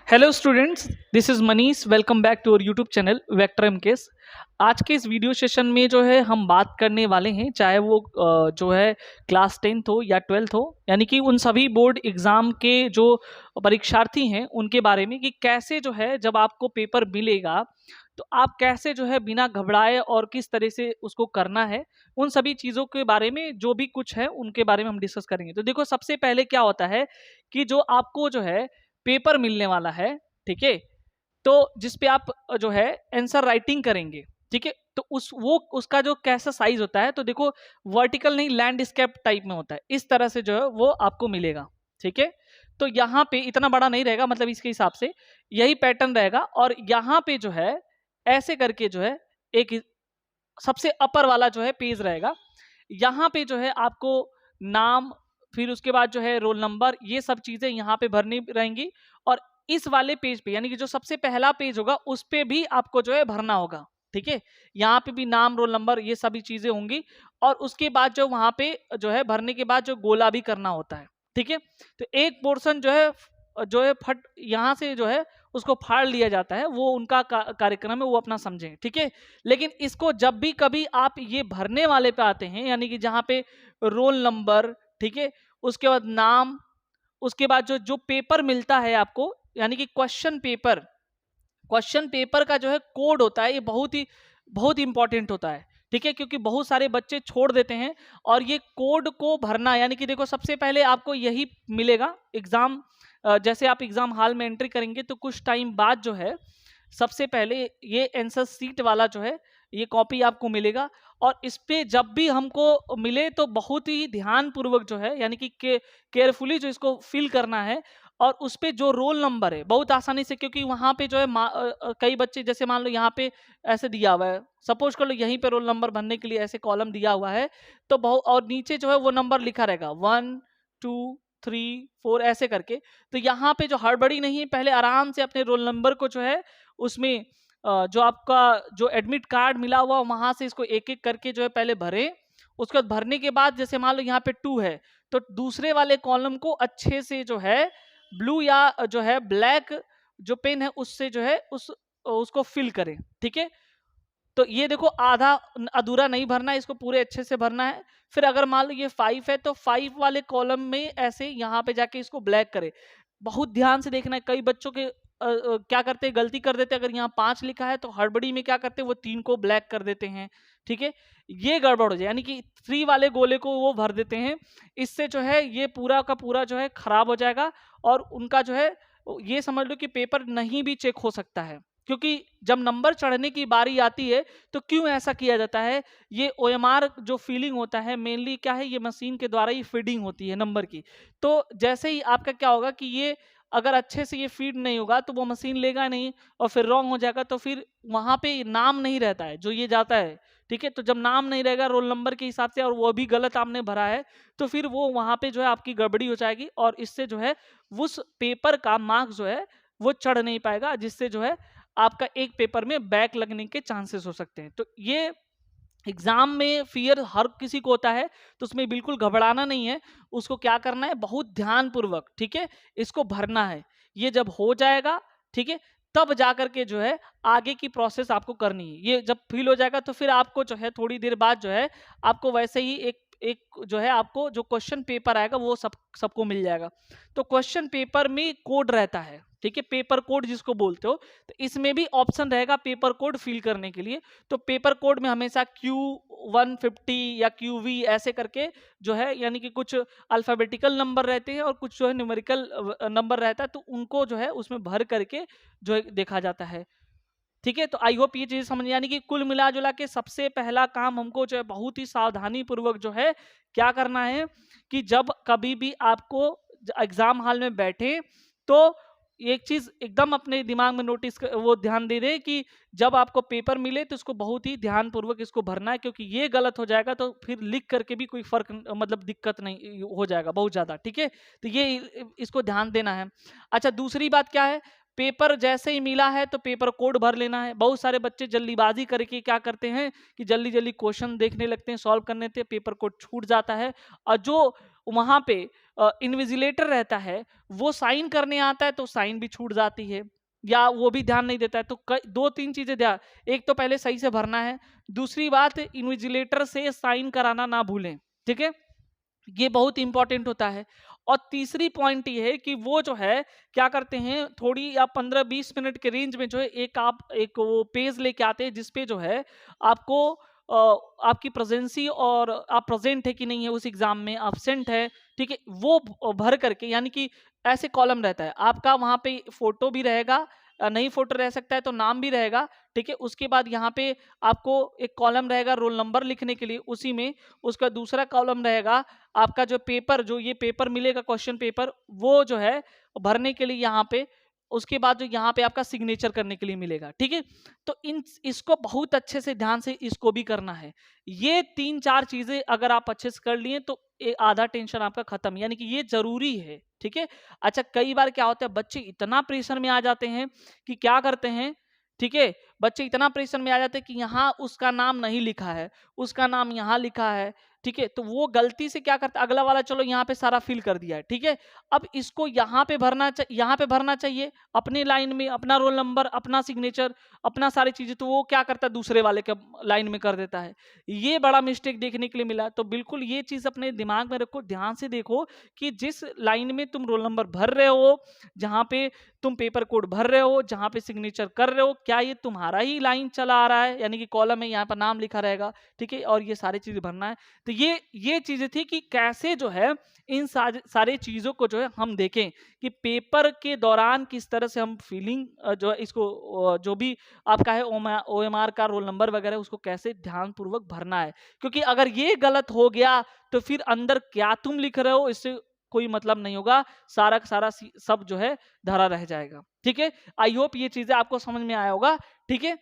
Hello students, this is Manish. Welcome back to our YouTube channel vector MKS. आज के इस video session में जो है हम बात करने वाले हैं, चाहे वो जो है क्लास 10th हो या 12th हो, यानी कि उन सभी बोर्ड एग्ज़ाम के जो परीक्षार्थी हैं उनके बारे में कि कैसे जो है जब आपको पेपर मिलेगा तो आप कैसे जो है बिना घबराए और किस तरह से उसको करना है, उन सभी चीज़ों के बारे में जो भी कुछ है उनके बारे में हम डिस्कस करेंगे। तो देखो, सबसे पहले क्या होता है कि जो आपको जो है पेपर मिलने वाला है, ठीक है, तो जिस पे आप जो है आंसर राइटिंग करेंगे, ठीक है, तो उसका जो कैसा साइज होता है, तो देखो वर्टिकल नहीं, लैंडस्केप टाइप में होता है। इस तरह से जो है वो आपको मिलेगा, ठीक है। तो यहाँ पे इतना बड़ा नहीं रहेगा, मतलब इसके हिसाब से यही पैटर्न रहेगा। और यहाँ पे जो है ऐसे करके जो है एक सबसे अपर वाला जो है पेज रहेगा। यहाँ पे जो है आपको नाम, फिर उसके बाद जो है रोल नंबर, ये सब चीजें यहाँ पे भरनी रहेंगी। और इस वाले पेज पे, यानी कि जो सबसे पहला पेज होगा, उस पे भी आपको जो है भरना होगा, ठीक है। यहाँ पे भी नाम, रोल नंबर, ये सभी चीजें होंगी। और उसके बाद जो वहां पे जो है भरने के बाद जो गोला भी करना होता है, ठीक है। तो एक पोर्शन जो है फट यहाँ से जो है उसको फाड़ लिया जाता है, वो उनका कार्यक्रम है, वो अपना समझें, ठीक है। लेकिन इसको जब भी कभी आप ये भरने वाले पे आते हैं, यानी कि जहाँ पे रोल नंबर, ठीक है, उसके बाद नाम, उसके बाद जो जो पेपर मिलता है आपको, यानी कि क्वेश्चन पेपर का जो है कोड होता है, ये बहुत ही इंपॉर्टेंट होता है, ठीक है, क्योंकि बहुत सारे बच्चे छोड़ देते हैं। और ये कोड को भरना, यानी कि देखो सबसे पहले आपको यही मिलेगा एग्जाम, जैसे आप एग्जाम हॉल में एंट्री करेंगे तो कुछ टाइम बाद जो है सबसे पहले ये आंसर सीट वाला जो है ये कॉपी आपको मिलेगा। और इस पे जब भी हमको मिले तो बहुत ही ध्यान पूर्वक जो है, यानी कि केयरफुली जो इसको फिल करना है। और उस पे जो रोल नंबर है बहुत आसानी से, क्योंकि वहां पे जो है कई बच्चे, जैसे मान लो यहाँ पे ऐसे दिया हुआ है, सपोज कर लो यहीं पे रोल नंबर भरने के लिए ऐसे कॉलम दिया हुआ है, तो बहुत, और नीचे जो है वो नंबर लिखा रहेगा 1 2 3 4 ऐसे करके। तो यहाँ पे जो हड़बड़ी नहीं है, पहले आराम से अपने रोल नंबर को जो है उसमें जो आपका जो एडमिट कार्ड मिला हुआ वहां से इसको एक एक करके जो है पहले भरे। उसके बाद भरने के बाद जैसे मान लो यहाँ पे 2 है, तो दूसरे वाले कॉलम को अच्छे से जो है ब्लू या जो है ब्लैक जो पेन है उससे जो है उसको फिल करें, ठीक है। तो ये देखो आधा अधूरा नहीं भरना है, इसको पूरे अच्छे से भरना है। फिर अगर मान लो ये 5 है तो 5 वाले कॉलम में ऐसे यहाँ पे जाके इसको ब्लैक करें। बहुत ध्यान से देखना है, कई बच्चों के क्या करते हैं, गलती कर देते हैं। अगर यहाँ 5 लिखा है तो हड़बड़ी में क्या करते हैं, वो 3 को ब्लैक कर देते हैं, ठीक है। ये गड़बड़ हो जाए, यानी कि 3 वाले गोले को वो भर देते हैं। इससे जो है ये पूरा का पूरा जो है खराब हो जाएगा। और उनका जो है ये समझ लो कि पेपर नहीं भी चेक हो सकता है, क्योंकि जब नंबर चढ़ने की बारी आती है तो क्यों ऐसा किया जाता है, ये ओएमआर जो फीलिंग होता है मेनली क्या है, ये मशीन के द्वारा ही फीडिंग होती है नंबर की। तो जैसे ही आपका क्या होगा कि ये अगर अच्छे से ये फीड नहीं होगा तो वो मशीन लेगा नहीं, और फिर रॉन्ग हो जाएगा, तो फिर वहां पे नाम नहीं रहता है जो ये जाता है, ठीक है। तो जब नाम नहीं रहेगा रोल नंबर के हिसाब से और वो भी गलत आपने भरा है, तो फिर वो वहां पे जो है आपकी गड़बड़ी हो जाएगी, और इससे जो है उस पेपर का मार्क्स जो है वो चढ़ नहीं पाएगा, जिससे जो है आपका एक पेपर में बैक लगने के चांसेस हो सकते हैं। तो ये एग्जाम में फियर हर किसी को होता है, तो उसमें बिल्कुल घबराना नहीं है। उसको क्या करना है, बहुत ध्यान पूर्वक, ठीक है, इसको भरना है। ये जब हो जाएगा, ठीक है, तब जाकर के जो है आगे की प्रोसेस आपको करनी है। ये जब फील हो जाएगा तो फिर आपको जो है थोड़ी देर बाद जो है आपको वैसे ही एक एक जो है आपको जो क्वेश्चन पेपर आएगा वो सबको मिल जाएगा। तो क्वेश्चन पेपर में कोड रहता है, ठीक है, पेपर कोड जिसको बोलते हो, तो इसमें भी ऑप्शन रहेगा पेपर कोड फिल करने के लिए। तो पेपर कोड में हमेशा Q150 या QV ऐसे करके जो है, यानी कि कुछ अल्फाबेटिकल नंबर रहते हैं और कुछ जो है न्यूमेरिकल नंबर रहता है, तो उनको जो है उसमें भर करके जो है देखा जाता है, ठीक है। तो आई होप ये चीज समझ, यानी कि कुल मिला जुला के सबसे पहला काम हमको जो है बहुत ही सावधानी पूर्वक जो है क्या करना है कि जब कभी भी आपको एग्जाम हॉल में बैठे तो एक चीज एकदम अपने दिमाग में वो ध्यान दे दे कि जब आपको पेपर मिले तो इसको बहुत ही ध्यान पूर्वक इसको भरना है, क्योंकि ये गलत हो जाएगा तो फिर लिख करके भी कोई फर्क मतलब दिक्कत नहीं हो जाएगा बहुत ज्यादा, ठीक है। तो ये इसको ध्यान देना है। अच्छा, दूसरी बात क्या है, पेपर जैसे ही मिला है तो पेपर कोड भर लेना है। बहुत सारे बच्चे जल्दीबाजी करके क्या करते हैं कि जल्दी जल्दी क्वेश्चन देखने लगते हैं, सॉल्व करने थे, पेपर कोड छूट जाता है। और जो वहां पे इन्विजिलेटर रहता है, वो साइन करने आता है तो साइन भी छूट जाती है, या वो भी ध्यान नहीं देता है। तो दो तीन चीजें ध्यान, एक तो पहले सही से भरना है, दूसरी बात इन्विजिलेटर से साइन कराना ना भूलें, ठीक है, ये बहुत इंपॉर्टेंट होता है। और तीसरी पॉइंट ये है कि वो जो है क्या करते हैं, थोड़ी या 15-20 मिनट के रेंज में जो है एक वो पेज लेके आते हैं जिसपे जो है आपको आपकी प्रेजेंसी और आप प्रेजेंट है कि नहीं है उस एग्जाम में, एब्सेंट है, ठीक है, वो भर करके, यानी कि ऐसे कॉलम रहता है आपका, वहां पे फोटो भी रहेगा, नहीं फोटो रह सकता है तो नाम भी रहेगा, ठीक है। उसके बाद यहाँ पे आपको एक कॉलम रहेगा रोल नंबर लिखने के लिए, उसी में उसका दूसरा कॉलम रहेगा आपका जो पेपर, जो ये पेपर मिलेगा क्वेश्चन पेपर, वो जो है भरने के लिए यहाँ पे, उसके बाद जो यहाँ पे आपका सिग्नेचर करने के लिए मिलेगा, ठीक है। तो इसको बहुत अच्छे से ध्यान से इसको भी करना है। ये 3-4 चीजें अगर आप अच्छे से कर लिए तो आधा टेंशन आपका खत्म, यानी कि ये जरूरी है, ठीक है। अच्छा, कई बार क्या होता है, बच्चे इतना प्रेशर में आ जाते हैं कि क्या करते हैं, ठीक है, बच्चे इतना प्रेशर में आ जाते हैं कि यहाँ उसका नाम नहीं लिखा है, उसका नाम यहाँ लिखा है, ठीक है, तो वो गलती से क्या करता है, अगला वाला चलो यहाँ पे सारा फिल कर दिया है, ठीक है, अब इसको यहाँ पे भरना चाहिए अपने लाइन में, अपना रोल नंबर, अपना सिग्नेचर, अपना सारी चीजें, तो वो क्या करता है दूसरे वाले के लाइन में कर देता है। ये बड़ा मिस्टेक देखने के लिए मिला। तो बिल्कुल ये चीज अपने दिमाग में रखो, ध्यान से देखो कि जिस लाइन में तुम रोल नंबर भर रहे हो, जहां पे तुम पेपर कोड भर रहे हो, जहां पे सिग्नेचर कर रहे हो, क्या ये तुम्हारा ही लाइन चला आ रहा है, यानी कि कॉलम में यहाँ पर नाम लिखा रहेगा, ठीक है, और ये सारी चीजें भरना है। तो ये चीजें थी कि कैसे जो है इन सारे चीजों को जो है हम देखें कि पेपर के दौरान किस तरह से हम फीलिंग जो है इसको जो भी आपका है OMR का रोल नंबर वगैरह, उसको कैसे ध्यान पूर्वक भरना है। क्योंकि अगर ये गलत हो गया तो फिर अंदर क्या तुम लिख रहे हो इससे कोई मतलब नहीं होगा, सारा का सारा सब जो है धरा रह जाएगा, ठीक है। आई होप ये चीजें आपको समझ में आया होगा, ठीक है।